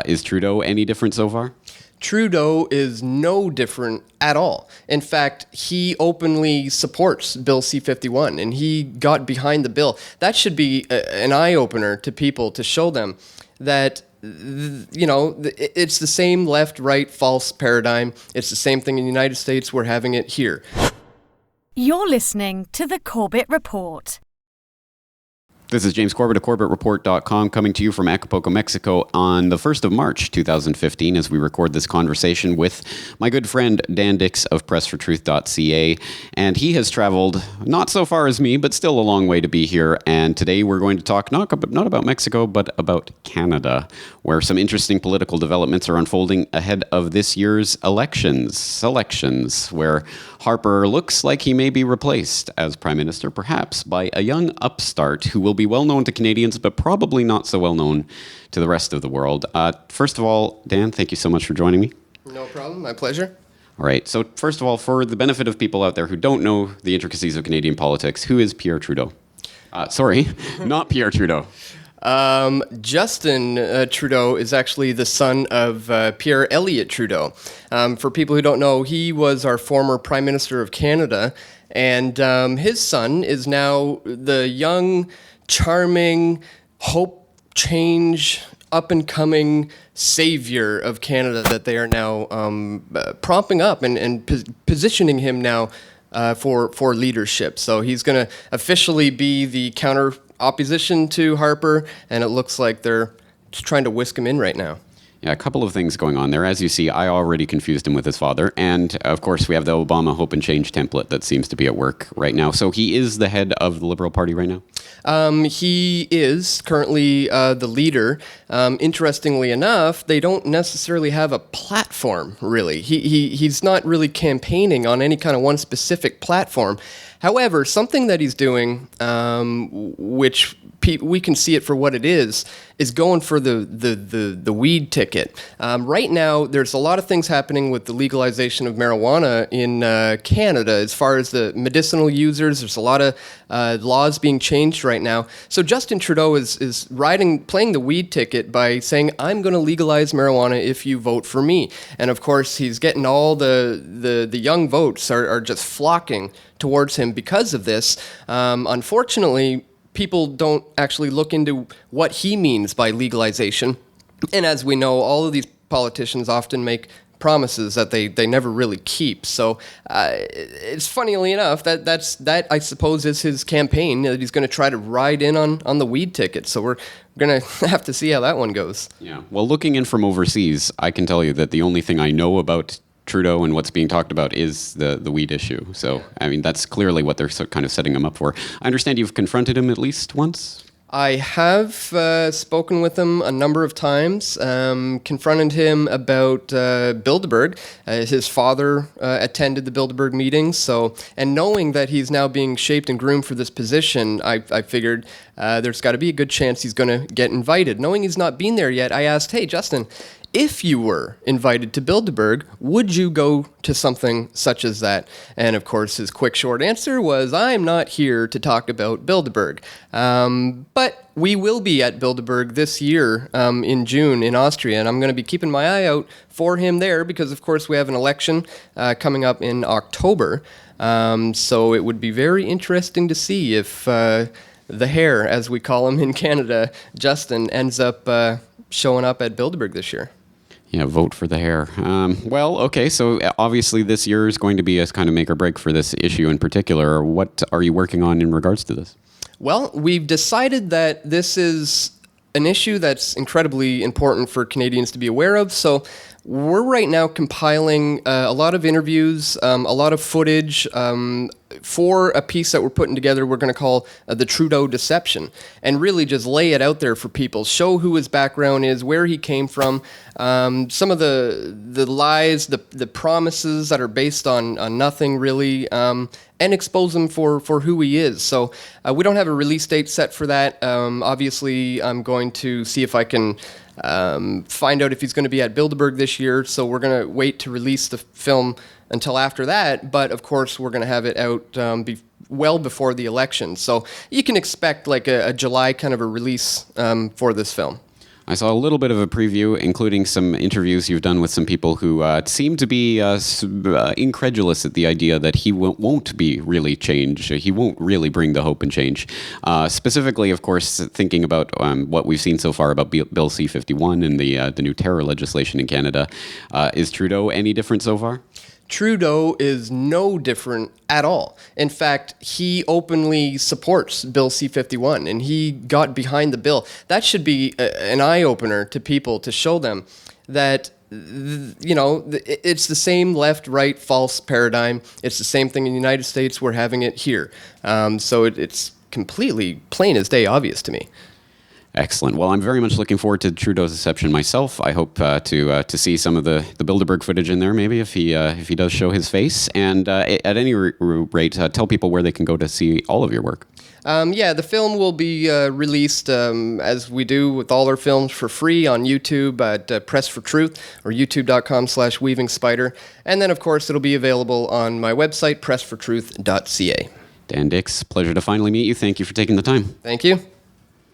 Is Trudeau any different so far? Trudeau is no different at all. In fact, he openly supports Bill C-51, and he got behind the bill. That should be an eye-opener to people to show them that, it's the same left, right, false paradigm. It's the same thing in the United States. We're having it here. You're listening to The Corbett Report. This is James Corbett of CorbettReport.com coming to you from Acapulco, Mexico on the 1st of March, 2015, as we record this conversation with my good friend Dan Dicks of PressForTruth.ca. And he has traveled not so far as me, but still a long way to be here. And today we're going to talk not about Mexico, but about Canada, where some interesting political developments are unfolding ahead of this year's selections, where Harper looks like he may be replaced as Prime Minister, perhaps by a young upstart who will be well known to Canadians, but probably not so well known to the rest of the world. First of all, Dan, thank you so much for joining me. No problem. My pleasure. All right. So first of all, for the benefit of people out there who don't know the intricacies of Canadian politics, who is Pierre Trudeau? Sorry, not Pierre Trudeau. Justin Trudeau is actually the son of Pierre Elliott Trudeau. For people who don't know, he was our former Prime Minister of Canada, and his son is now the young, charming, hope, change, up-and-coming savior of Canada that they are now propping up and positioning him now for leadership. So he's going to officially be the counter opposition to Harper, and it looks like they're just trying to whisk him in right now. Yeah, a couple of things going on there. As you see, I already confused him with his father. And, of course, we have the Obama Hope and Change template that seems to be at work right now. So he is the head of the Liberal Party right now? He is currently the leader. Interestingly enough, they don't necessarily have a platform, really. He's not really campaigning on any kind of one specific platform. However, something that he's doing, which we can see it for what it is going for the weed ticket. Right now, there's a lot of things happening with the legalization of marijuana in Canada. As far as the medicinal users, there's a lot of laws being changed right now. So Justin Trudeau is playing the weed ticket by saying, I'm going to legalize marijuana if you vote for me. And of course, he's getting all the young votes are just flocking towards him because of this. Unfortunately, people don't actually look into what he means by legalization. And as we know, all of these politicians often make promises that they never really keep. So it's funnily enough that I suppose is his campaign, that he's going to try to ride in on the weed ticket. So we're going to have to see how that one goes. Yeah. Well, looking in from overseas, I can tell you that the only thing I know about Trudeau and what's being talked about is the weed issue. So, I mean, that's clearly what they're kind of setting him up for. I understand you've confronted him at least once? I have spoken with him a number of times, confronted him about Bilderberg. His father attended the Bilderberg meetings, and knowing that he's now being shaped and groomed for this position, I figured there's got to be a good chance he's going to get invited. Knowing he's not been there yet, I asked, hey, Justin, if you were invited to Bilderberg, would you go to something such as that? And of course, his quick, short answer was, I'm not here to talk about Bilderberg. But we will be at Bilderberg this year in June in Austria, and I'm going to be keeping my eye out for him there because, of course, we have an election coming up in October. So it would be very interesting to see if the hare, as we call him in Canada, Justin, ends up showing up at Bilderberg this year. Yeah, vote for the hare. Well, okay, so obviously this year is going to be a kind of make or break for this issue in particular. What are you working on in regards to this? Well, we've decided that this is an issue that's incredibly important for Canadians to be aware of. So we're right now compiling a lot of interviews, a lot of footage for a piece that we're putting together we're going to call the Trudeau Deception, and really just lay it out there for people, show who his background is, where he came from, some of the lies, the promises that are based on nothing really, and expose him for who he is. So we don't have a release date set for that. Obviously, I'm going to see if I can find out if he's going to be at Bilderberg this year, so we're going to wait to release the film until after that, but of course we're going to have it out well before the election. So you can expect like a July kind of a release for this film. I saw a little bit of a preview, including some interviews you've done with some people who seem to be incredulous at the idea that he won't be really change. He won't really bring the hope and change. Specifically, of course, thinking about what we've seen so far about Bill C-51 and the new terror legislation in Canada. Is Trudeau any different so far? Trudeau is no different at all. In fact, he openly supports Bill C-51, and he got behind the bill. That should be an eye-opener to people, to show them that, it's the same left-right false paradigm. It's the same thing in the United States. We're having it here. So it's completely plain as day obvious to me. Excellent. Well, I'm very much looking forward to Trudeau Deception myself. I hope to see some of the Bilderberg footage in there, maybe if he does show his face. And at any rate, tell people where they can go to see all of your work. The film will be released as we do with all our films for free on YouTube at Press for Truth or youtube.com/Weaving Spider. And then, of course, it'll be available on my website, PressForTruth.ca. Dan Dicks, pleasure to finally meet you. Thank you for taking the time. Thank you.